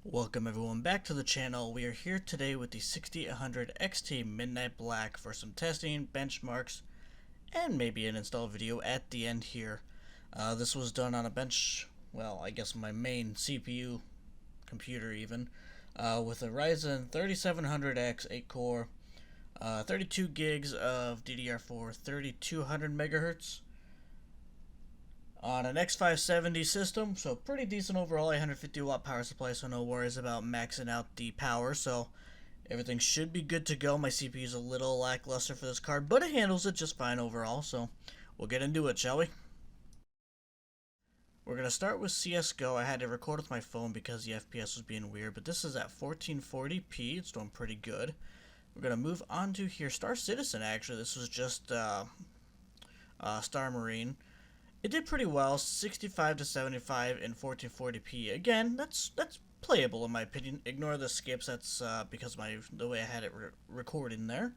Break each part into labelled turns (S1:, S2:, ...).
S1: Welcome everyone back to the channel. We are here today with the 6800 XT Midnight Black for some testing, benchmarks, and maybe an install video at the end here. This was done on a bench, well, I guess my main CPU computer even, with a Ryzen 3700X 8-core, 32 gigs of DDR4, 3200 megahertz, on an X570 system, so pretty decent overall, 850 watt power supply, so no worries about maxing out the power, so everything should be good to go. My CPU is a little lackluster for this card, but it handles it just fine overall, so we'll get into it, shall we? We're going to start with CSGO. I had to record with my phone because the FPS was being weird, but this is at 1440p, it's doing pretty good. We're going to move on to here, Star Citizen actually, this was just Star Marine. It did pretty well, 65 to 75 in 1440p. Again, that's playable in my opinion. Ignore the skips. That's because the way I had it recording there.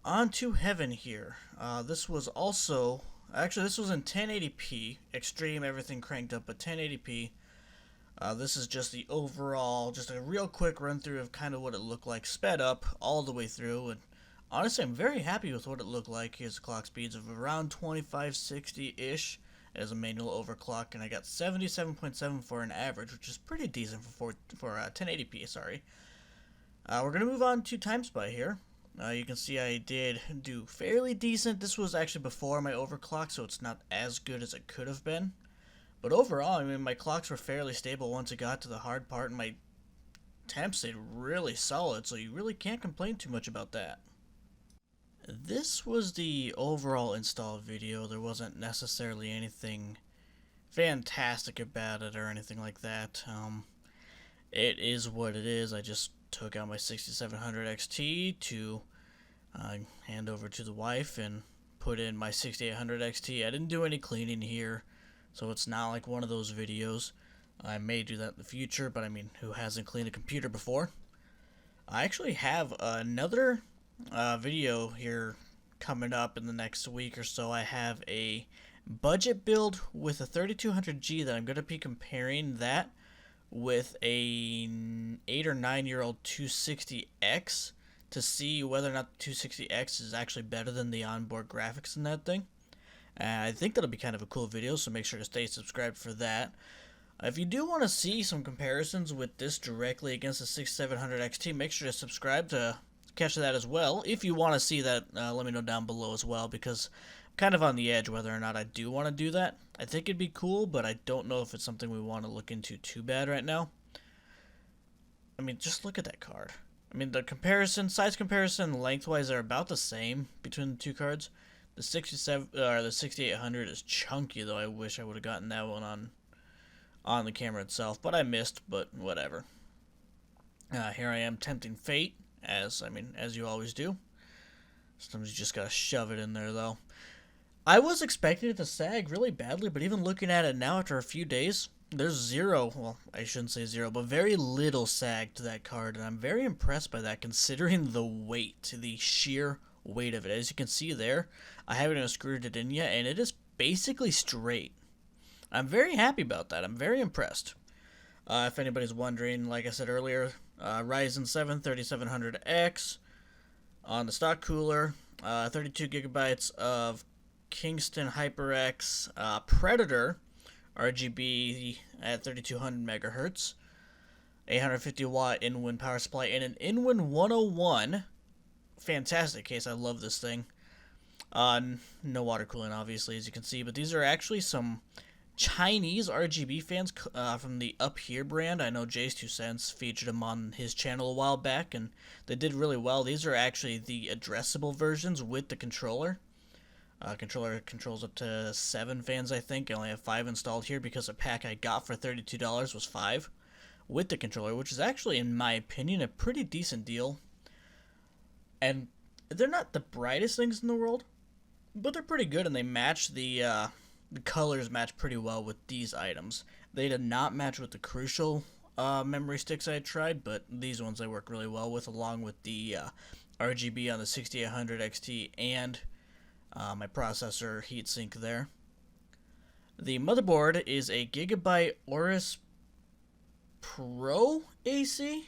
S1: On to Heaven here. This was also this was in 1080p, extreme, everything cranked up, but 1080p. This is just the overall, just a real quick run through of kind of what it looked like, sped up all the way through, and honestly, I'm very happy with what it looked like. Here's the clock speeds of around 2560-ish as a manual overclock, and I got 77.7 for an average, which is pretty decent for 1080p, sorry. We're going to move on to Time Spy here. You can see I did do fairly decent. This was actually before my overclock, so it's not as good as it could have been. But overall, I mean, my clocks were fairly stable once it got to the hard part, and my temp stayed really solid, so you really can't complain too much about that. This was the overall install video. There wasn't necessarily anything fantastic about it or anything like that. It is what it is. I just took out my 6700 XT to hand over to the wife and put in my 6800 XT. I didn't do any cleaning here, so it's not like one of those videos. I may do that in the future, but I mean, who hasn't cleaned a computer before? I actually have another video here coming up in the next week or so. I have a budget build with a 3200G that I'm going to be comparing that with a 8 or 9 year old 260X to see whether or not the 260X is actually better than the onboard graphics in that thing. I think that'll be kind of a cool video, so make sure to stay subscribed for that. If you do want to see some comparisons with this directly against the 6700 XT, make sure to subscribe to catch that as well. If you want to see that, let me know down below as well, because I'm kind of on the edge whether or not I do want to do that. I think it'd be cool, but I don't know if it's something we want to look into too bad right now. I mean, just look at that card. I mean, the comparison, size comparison, lengthwise are about the same between the two cards. The 6800 is chunky though. I wish I would have gotten that one on the camera itself, but I missed. But whatever. Here I am tempting fate. As you always do. Sometimes you just gotta shove it in there, though. I was expecting it to sag really badly, but even looking at it now after a few days, there's zero, well, I shouldn't say zero, but very little sag to that card, and I'm very impressed by that considering the weight, the sheer weight of it. As you can see there, I haven't even screwed it in yet, and it is basically straight. I'm very happy about that. I'm very impressed. If anybody's wondering, like I said earlier, Ryzen 7 3700X on the stock cooler, 32 gigabytes of Kingston HyperX Predator RGB at 3200 megahertz, 850 watt in-win power supply, and an in-win 101. Fantastic case. I love this thing. No water cooling, obviously, as you can see, but these are actually some Chinese RGB fans from the Up Here brand. I know Jay's 2 Cents featured them on his channel a while back, and they did really well. These are actually the addressable versions with the controller. Controller controls up to 7 fans, I think. I only have 5 installed here because a pack I got for $32 was 5 with the controller, which is actually, in my opinion, a pretty decent deal. And they're not the brightest things in the world, but they're pretty good, and they match the colors match pretty well with these items. They did not match with the Crucial memory sticks I tried, but these ones I work really well with, along with the RGB on the 6800 XT and my processor heatsink there. The motherboard is a Gigabyte Aorus Pro AC?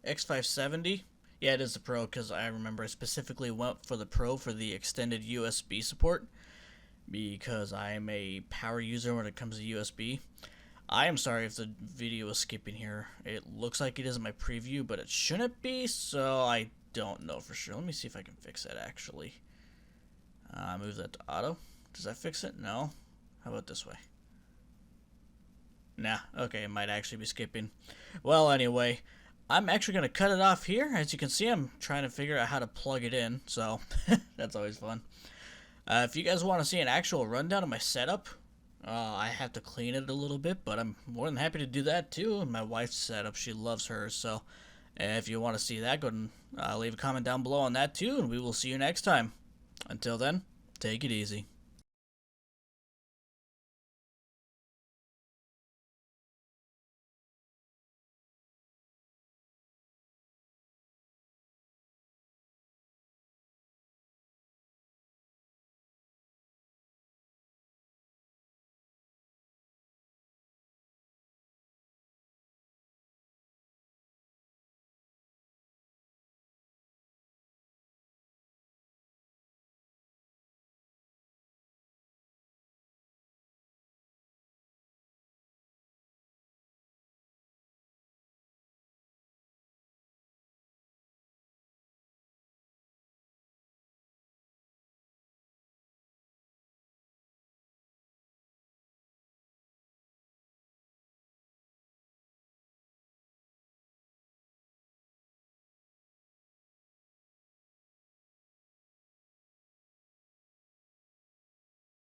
S1: X570? Yeah, it is the Pro because I remember I specifically went for the Pro for the extended USB support because I am a power user when it comes to USB. I am sorry if the video is skipping here. It looks like it is in my preview, but it shouldn't be, so I don't know for sure. Let me see if I can fix that actually. Move that to auto. Does that fix it? No. How about this way? Nah, okay, it might actually be skipping. Well, anyway, I'm actually going to cut it off here. As you can see, I'm trying to figure out how to plug it in, so that's always fun. If you guys want to see an actual rundown of my setup, I have to clean it a little bit, but I'm more than happy to do that too. And my wife's setup, she loves hers, so if you want to see that, go and leave a comment down below on that too, and we will see you next time. Until then, take it easy.